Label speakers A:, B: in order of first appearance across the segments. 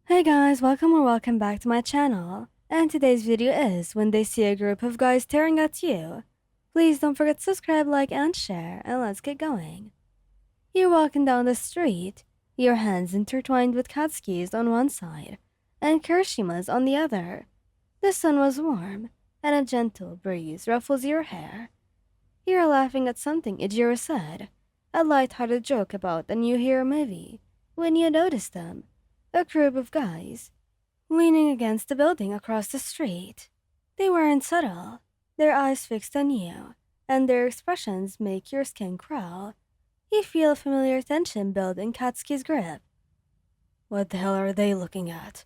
A: Hey guys, welcome or welcome back to my channel. And today's video is when they see a group of guys staring at you. Please don't forget to subscribe, like, and share, and let's get going. You're walking down the street, your hands intertwined with Katsuki's on one side, and Kirishima's on the other. The sun was warm, and a gentle breeze ruffles your hair. You're laughing at something Ijiro said, a light-hearted joke about a new hero movie, when you notice them, a group of guys, leaning against the building across the street. They weren't subtle, their eyes fixed on you, and their expressions make your skin crawl. You feel a familiar tension build in Katsuki's grip. What the hell are they looking at?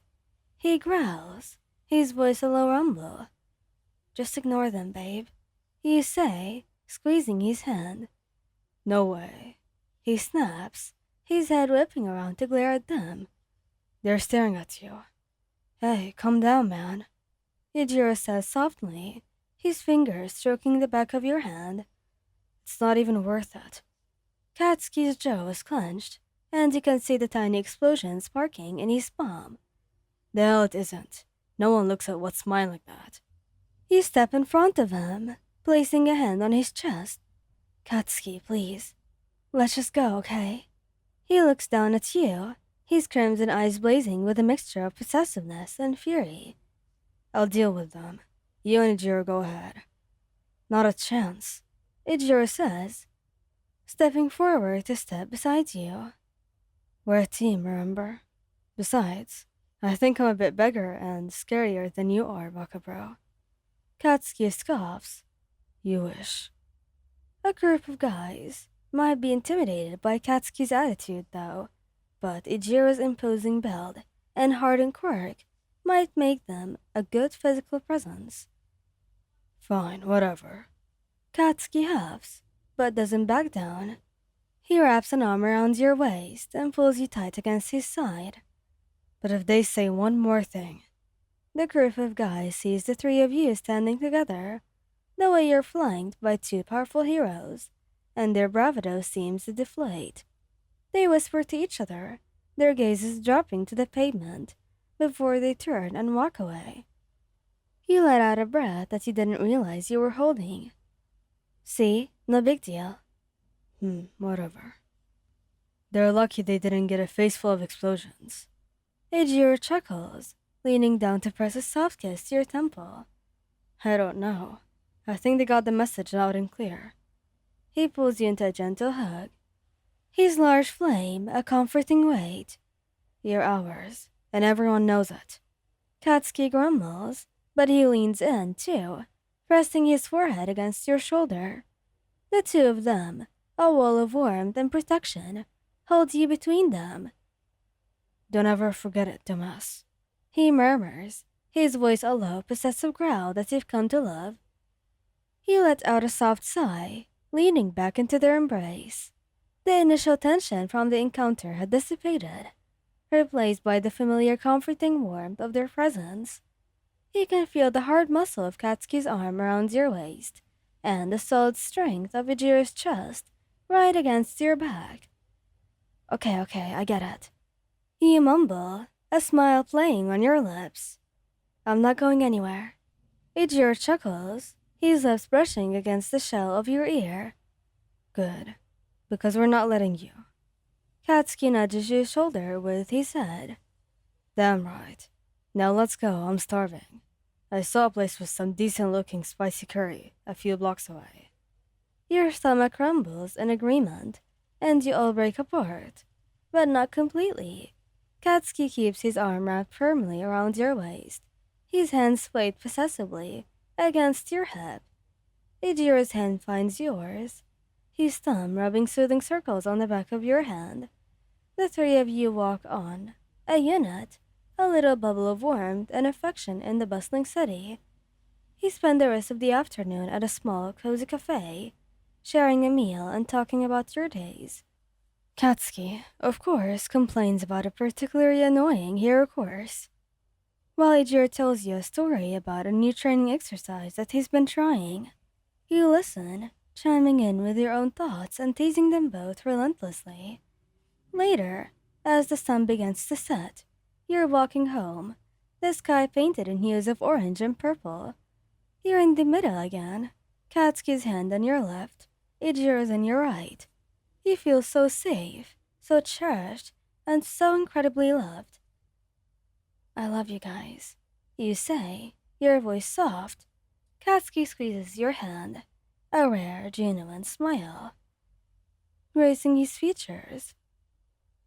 A: He growls, his voice a low rumble. Just ignore them, babe, you say, squeezing his hand. No way. He snaps, his head whipping around to glare at them. They're staring at you. Hey, calm down, man. Ijiro says softly, his fingers stroking the back of your hand. It's not even worth it. Katsuki's jaw is clenched, and you can see the tiny explosion sparking in his palm. The hell it isn't. No one looks at what's mine like that. You step in front of him, placing a hand on his chest. Katsuki, please. Let's just go, okay? He looks down at you, his crimson eyes blazing with a mixture of possessiveness and fury. I'll deal with them. You and Ijiro go ahead. Not a chance, Ijiro says, stepping forward to step beside you. We're a team, remember? Besides, I think I'm a bit bigger and scarier than you are, Bakabro. Katsuki scoffs. You wish. A group of guys might be intimidated by Katsuki's attitude, though, but Ijiro's imposing build and hardened quirk might make them a good physical presence. Fine, whatever. Katsuki huffs, but doesn't back down. He wraps an arm around your waist and pulls you tight against his side. But if they say one more thing, the group of guys sees the three of you standing together, the way you're flanked by two powerful heroes, and their bravado seems to deflate. They whisper to each other, their gazes dropping to the pavement, before they turn and walk away. You let out a breath that you didn't realize you were holding. See, no big deal. Whatever. They're lucky they didn't get a face full of explosions. Ejiro chuckles, leaning down to press a soft kiss to your temple. I don't know. I think they got the message loud and clear. He pulls you into a gentle hug. His large flame, a comforting weight. You're ours, and everyone knows it. Katsuki grumbles, but he leans in, too, pressing his forehead against your shoulder. The two of them, a wall of warmth and protection, hold you between them. Don't ever forget it, dumbass. He murmurs, his voice a low, possessive growl that you've come to love. He let out a soft sigh, leaning back into their embrace. The initial tension from the encounter had dissipated, replaced by the familiar comforting warmth of their presence. You can feel the hard muscle of Katsuki's arm around your waist, and the solid strength of Ijiro's chest right against your back. Okay, I get it. You mumble, a smile playing on your lips. I'm not going anywhere. Ijiro chuckles, his lips brushing against the shell of your ear. Good, because we're not letting you. Katsuki nudges your shoulder with his head. Damn right. Now let's go, I'm starving. I saw a place with some decent-looking spicy curry a few blocks away. Your stomach rumbles in agreement, and you all break apart. But not completely. Katsuki keeps his arm wrapped firmly around your waist, his hands swayed possessively against your hip. Ijiro's hand finds yours, his thumb rubbing soothing circles on the back of your hand. The three of you walk on, a unit, a little bubble of warmth and affection in the bustling city. You spend the rest of the afternoon at a small, cozy cafe, sharing a meal and talking about your days. Katsuki, of course, complains about a particularly annoying hero course, while Ijiro tells you a story about a new training exercise that he's been trying. You listen, chiming in with your own thoughts and teasing them both relentlessly. Later, as the sun begins to set, You're walking home, the sky painted in hues of orange and purple. You're in the middle again, Katsuki's hand on your left, Ichiro's on your right. You feel so safe, so cherished, and so incredibly loved. I love you guys, you say, your voice soft. Katsuki squeezes your hand, a rare, genuine smile, gracing his features.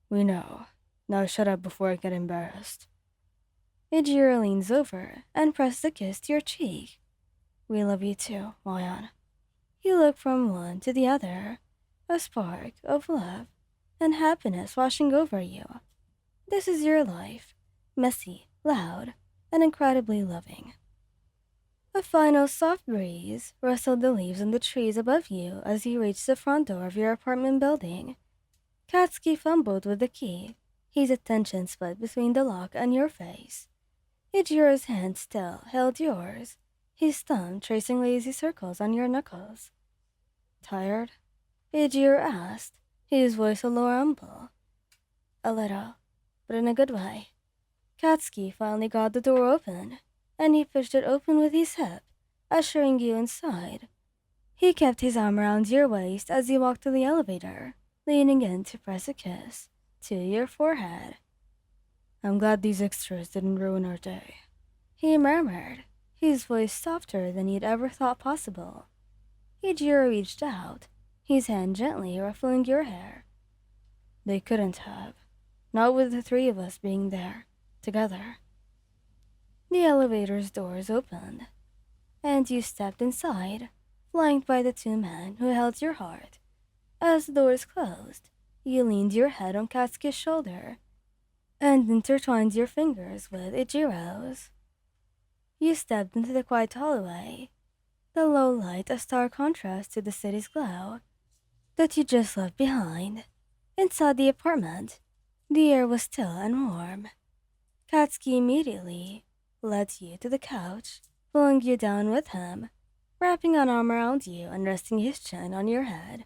A: We know. Now shut up before I get embarrassed. Ijiro leans over and presses a kiss to your cheek. We love you too, Moyan. You look from one to the other, a spark of love and happiness washing over you. This is your life, messy, loud, and incredibly loving. A final soft breeze rustled the leaves on the trees above you as you reached the front door of your apartment building. Katsuki fumbled with the key, his attention split between the lock and your face. Ichiro's hand still held yours, his thumb tracing lazy circles on your knuckles. Tired? Ijiro asked, his voice a little rumble. A little, but in a good way. Katsuki finally got the door open, and he pushed it open with his hip, ushering you inside. He kept his arm around your waist as you walked to the elevator, leaning in to press a kiss to your forehead. I'm glad these extras didn't ruin our day, he murmured, his voice softer than he'd ever thought possible. Ijiro reached out, his hand gently ruffling your hair. They couldn't have, not with the three of us being there, together. The elevator's doors opened, and you stepped inside, flanked by the two men who held your heart. As the doors closed, you leaned your head on Katsuki's shoulder and intertwined your fingers with Ichiro's. You stepped into the quiet hallway, the low light a stark contrast to the city's glow that you just left behind. Inside the apartment, the air was still and warm. Katsuki immediately led you to the couch, pulling you down with him, wrapping an arm around you and resting his chin on your head.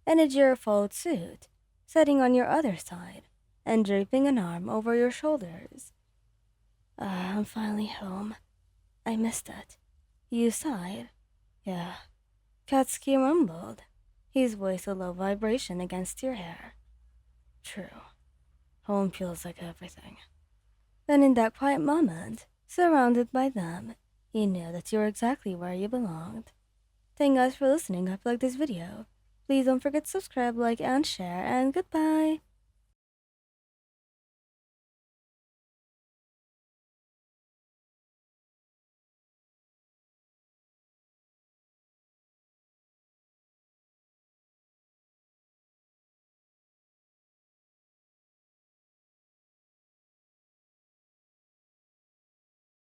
A: And Ijiro followed suit, sitting on your other side and draping an arm over your shoulders. I'm finally home. I missed it. You sighed. Yeah. Katsuki rumbled, his voice a low vibration against your hair. True. Home feels like everything. Then in that quiet moment, surrounded by them, you knew that you were exactly where you belonged. Thank you guys for listening. Hope you liked this video. Please don't forget to subscribe, like, and share, and goodbye!